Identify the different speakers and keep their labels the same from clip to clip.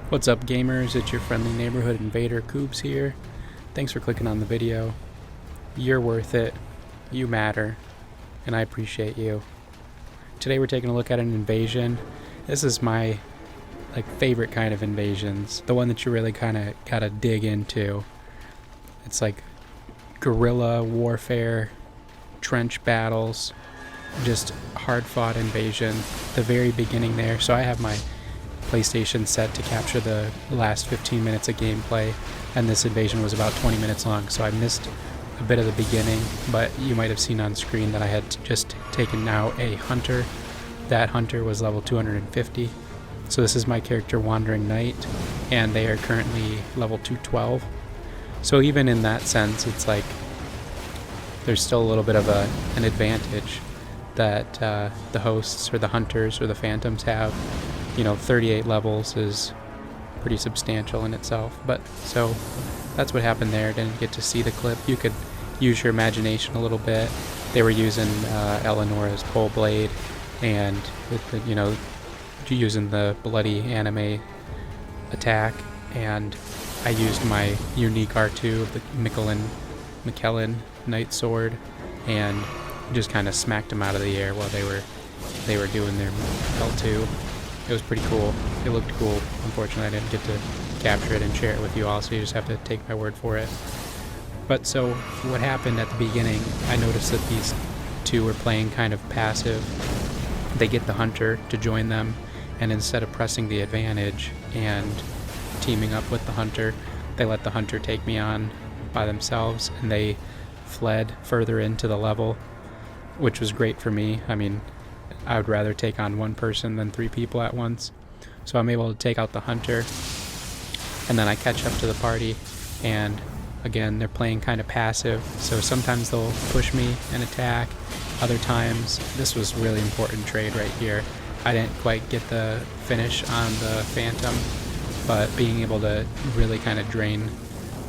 Speaker 1: What's up, gamers? It's your friendly neighborhood invader Koobs here. Thanks for clicking on the video. You're worth it, you matter, and I appreciate you. Today we're taking a look at an invasion. This is my favorite kind of invasions, the one that you really kind of gotta dig into. It's like guerrilla warfare, trench battles, just hard-fought invasion. The very beginning there. So I have my PlayStation set to capture the last 15 minutes of gameplay, and this invasion was about 20 minutes long, so I missed a bit of the beginning, but you might have seen on screen that I had just taken out a hunter. That hunter was level 250. So this is my character Wandering Knight, and they are currently level 212. So even in that sense, it's like there's still a little bit of an advantage that the hosts or the hunters or the phantoms have. 38 levels is pretty substantial in itself. But so that's what happened there. Didn't get to see the clip. You could use your imagination a little bit. They were using Eleanor's pole blade, and with the, using the bloody anime attack, and I used my unique R2, the McKellen Knight sword, and just kind of smacked them out of the air while they were doing their L2. It was pretty cool. It looked cool. Unfortunately, I didn't get to capture it and share it with you all, so you just have to take my word for it. But so what happened at the beginning, I noticed that these two were playing kind of passive. They get the hunter to join them, and instead of pressing the advantage and teaming up with the hunter, they let the hunter take me on by themselves, and they fled further into the level, which was great for me. I mean, I would rather take on one person than three people at once. So I'm able to take out the hunter, and then I catch up to the party, and again, they're playing kind of passive, so sometimes they'll push me and attack. Other times, this was really important trade right here. I didn't quite get the finish on the Phantom, but being able to really kind of drain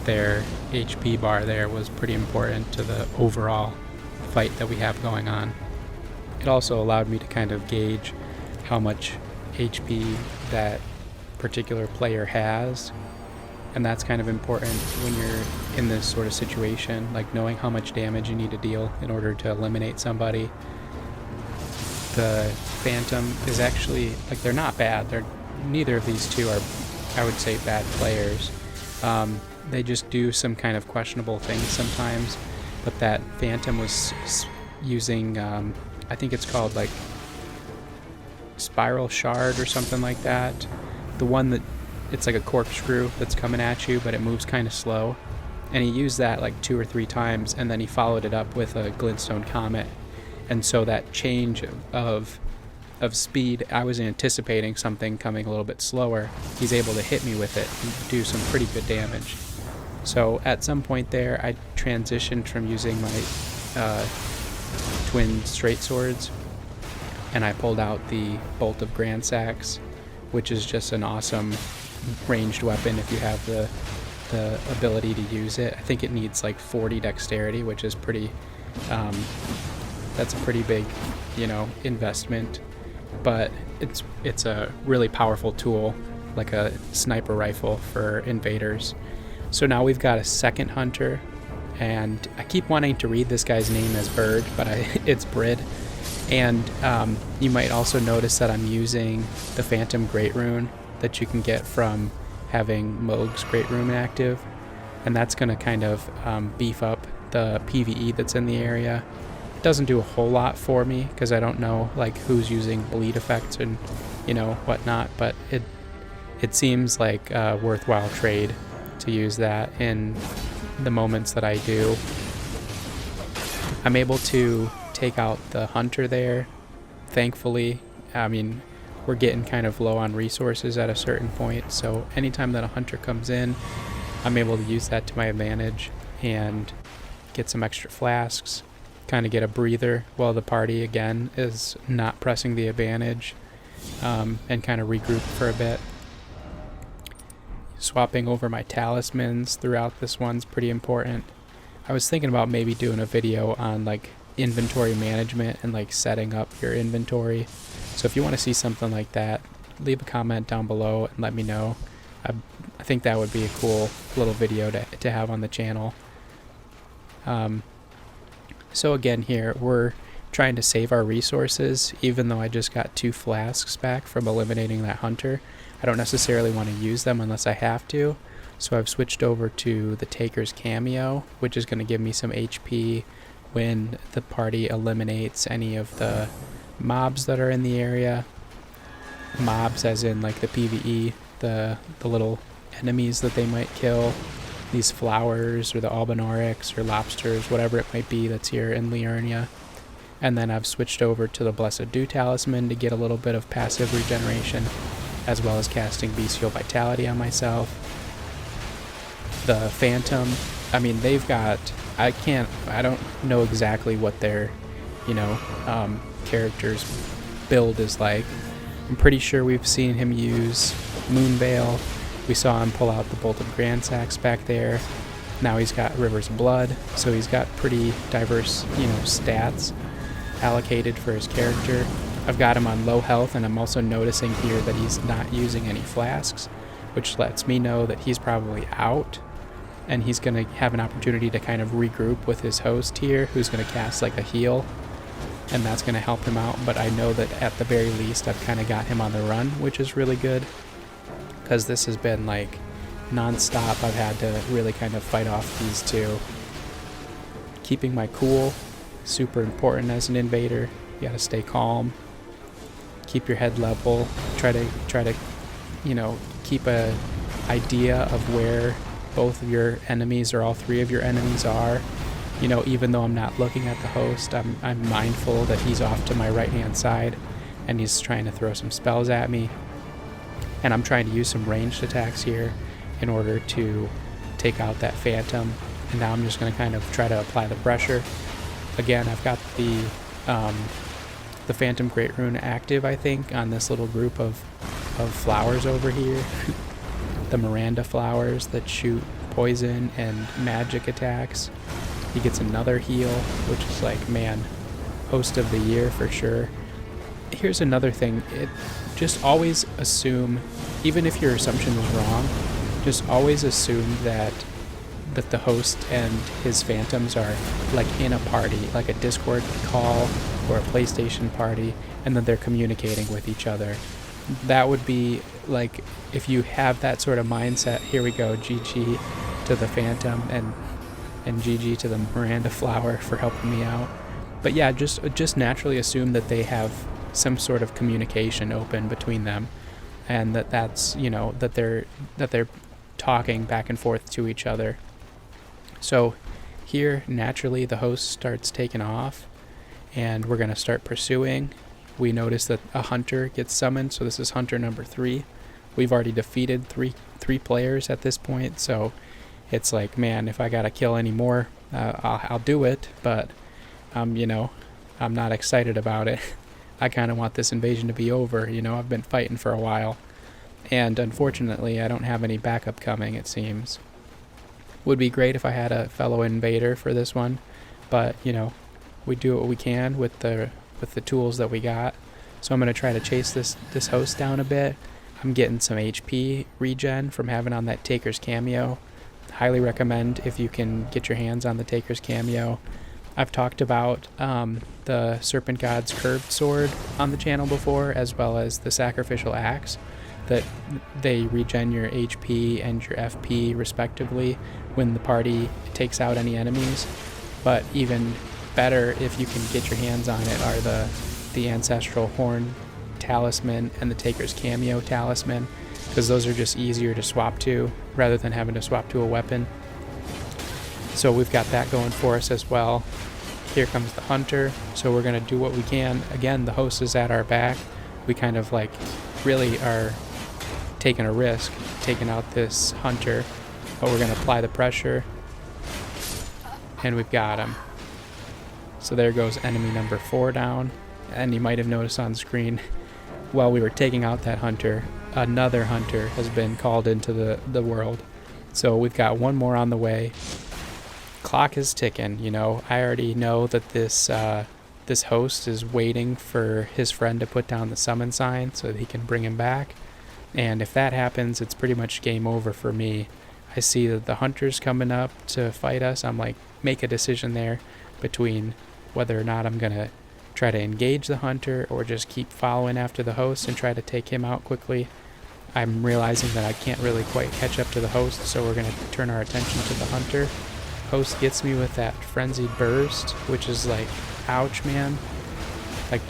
Speaker 1: their HP bar there was pretty important to the overall fight that we have going on. It also allowed me to kind of gauge how much HP that particular player has, and that's kind of important when you're in this sort of situation, like knowing how much damage you need to deal in order to eliminate somebody. The Phantom is actually, they're not bad. Neither of these two are, I would say, bad players. They just do some kind of questionable things sometimes, but that Phantom was using I think it's called Spiral Shard or something like that. The one that it's like a corkscrew that's coming at you, but it moves kind of slow. And he used that 2 or 3 times, and then he followed it up with a Glintstone Comet. And so that change of speed, I was anticipating something coming a little bit slower. He's able to hit me with it and do some pretty good damage. So at some point there, I transitioned from using my twin straight swords, and I pulled out the Bolt of Grand Sax, which is just an awesome ranged weapon if you have the ability to use it. I think it needs 40 dexterity, which is pretty that's a pretty big investment, but it's a really powerful tool, like a sniper rifle for invaders. So now we've got a second hunter, and I keep wanting to read this guy's name as Bird, but it's Brid. And you might also notice that I'm using the Phantom Great Rune that you can get from having Mohg's Great Rune active, and that's going to kind of beef up the PvE that's in the area. It doesn't do a whole lot for me because I don't know who's using bleed effects and whatnot, but it seems like a worthwhile trade to use that in the moments that I do. I'm able to take out the hunter there, thankfully. I mean, we're getting kind of low on resources at a certain point, so anytime that a hunter comes in, I'm able to use that to my advantage and get some extra flasks, kind of get a breather while the party again is not pressing the advantage, and kind of regroup for a bit. Swapping over my talismans throughout this one's pretty important. I was thinking about maybe doing a video on inventory management and setting up your inventory. So if you want to see something like that, leave a comment down below and let me know. I think that would be a cool little video to have on the channel. So again, here we're trying to save our resources, even though I just got 2 flasks back from eliminating that hunter. I don't necessarily want to use them unless I have to, so I've switched over to the Taker's Cameo, which is going to give me some HP when the party eliminates any of the mobs that are in the area. Mobs as in like the PvE, the little enemies that they might kill, these flowers or the albinorics or lobsters, whatever it might be that's here in Liurnia. And then I've switched over to the Blessed Dew Talisman to get a little bit of passive regeneration, as well as casting Bestial Vitality on myself. The Phantom, I mean, they've got, I don't know exactly what their, character's build is like. I'm pretty sure we've seen him use Moonveil. We saw him pull out the Bolt of Grandsax back there. Now he's got River's Blood, so he's got pretty diverse, stats allocated for his character. I've got him on low health, and I'm also noticing here that he's not using any flasks, which lets me know that he's probably out, and he's going to have an opportunity to kind of regroup with his host here, who's going to cast like a heal, and that's going to help him out. But I know that at the very least I've kind of got him on the run, which is really good, because this has been like non-stop. I've had to really kind of fight off these two. Keeping my cool, super important as an invader. You gotta stay calm, keep your head level, try to keep a idea of where both of your enemies or all 3 of your enemies are. Even though I'm not looking at the host, I'm mindful that he's off to my right hand side and he's trying to throw some spells at me, and I'm trying to use some ranged attacks here in order to take out that Phantom. And now I'm just going to kind of try to apply the pressure. Again, I've got the Phantom Great Rune active, I think, on this little group of flowers over here. The Miranda flowers that shoot poison and magic attacks. He gets another heal, which is like, man, host of the year for sure. Here's another thing. Just always assume, even if your assumption is wrong, just always assume that the host and his phantoms are like in a party, like a Discord call or a PlayStation party, and that they're communicating with each other. That would be like, if you have that sort of mindset, here we go, GG to the Phantom and GG to the Miranda flower for helping me out. But yeah, just naturally assume that they have some sort of communication open between them, and that's that they're talking back and forth to each other. So here, naturally, the host starts taking off, and we're going to start pursuing. We notice that a hunter gets summoned, so this is hunter number 3. We've already defeated three players at this point, so it's like, man, if I got to kill any more, I'll do it, but I'm not excited about it. I kind of want this invasion to be over. I've been fighting for a while, and unfortunately, I don't have any backup coming, it seems. Would be great if I had a fellow invader for this one, but we do what we can with the tools that we got. So I'm going to try to chase this host down a bit. I'm getting some HP regen from having on that Taker's Cameo. Highly recommend if you can get your hands on the Taker's Cameo. I've talked about the Serpent God's Curved Sword on the channel before, as well as the Sacrificial Axe, that they regen your HP and your FP respectively when the party takes out any enemies. But even better, if you can get your hands on it, are the Ancestral Horn Talisman and the Taker's Cameo Talisman, because those are just easier to swap to rather than having to swap to a weapon. So we've got that going for us as well. Here comes the hunter, so we're going to do what we can. Again, the host is at our back. We kind of like really are taking a risk, taking out this hunter, but we're going to apply the pressure, and we've got him. So there goes enemy number 4 down, and you might have noticed on screen, while we were taking out that hunter, another hunter has been called into the world. So we've got one more on the way. Clock is ticking, I already know that this host is waiting for his friend to put down the summon sign so that he can bring him back. And if that happens, it's pretty much game over for me. I see that the hunter's coming up to fight us. I'm like, make a decision there between whether or not I'm going to try to engage the hunter or just keep following after the host and try to take him out quickly. I'm realizing that I can't really quite catch up to the host, so we're going to turn our attention to the hunter. Host gets me with that frenzied burst, which is like, ouch, man. Like,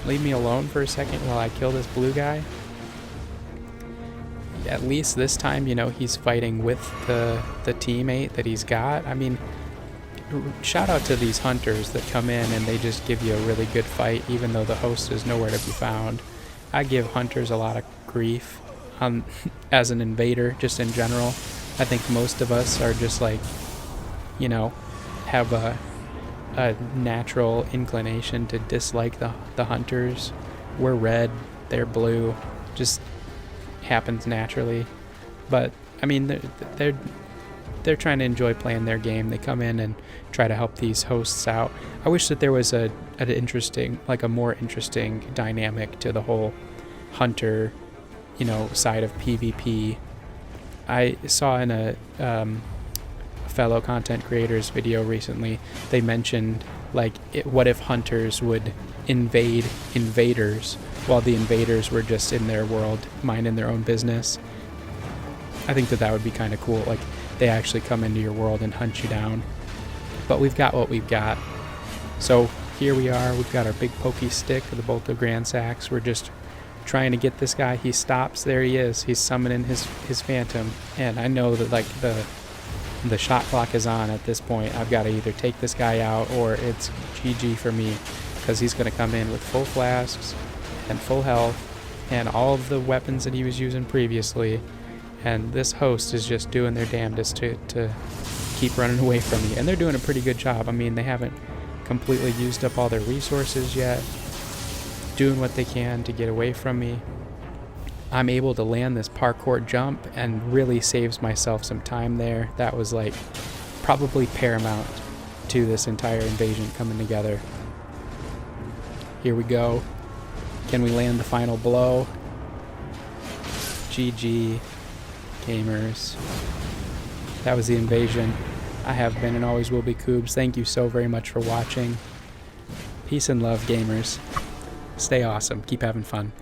Speaker 1: leave me alone for a second while I kill this blue guy. At least this time, you know, he's fighting with the teammate that he's got. I mean, shout out to these hunters that come in and they just give you a really good fight, even though the host is nowhere to be found. I give hunters a lot of grief as an invader, just in general. I think most of us are just like, you know, have a natural inclination to dislike the hunters. We're red, they're blue, just happens naturally. But I mean, they're trying to enjoy playing their game. They come in and try to help these hosts out. I wish that there was an interesting, like a more interesting dynamic to the whole hunter, you know, side of PvP. I saw in a fellow content creators video recently, they mentioned like what if hunters would invade invaders while the invaders were just in their world minding their own business. I think that would be kind of cool. Like, they actually come into your world and hunt you down. But we've got what we've got. So here we are. We've got our big pokey stick, the bolt of Grand Sax. We're just trying to get this guy. He stops. There he is. He's summoning his phantom. And I know that like the shot clock is on at this point. I've got to either take this guy out or it's GG for me, because he's going to come in with full flasks and full health and all of the weapons that he was using previously. And this host is just doing their damnedest to keep running away from me. And they're doing a pretty good job. I mean, they haven't completely used up all their resources yet. Doing what they can to get away from me. I'm able to land this parkour jump and really saves myself some time there. That was like probably paramount to this entire invasion coming together. Here we go. Can we land the final blow? GG. Gamers. That was the invasion. I have been and always will be Kubz. Thank you so very much for watching. Peace and love, gamers. Stay awesome. Keep having fun.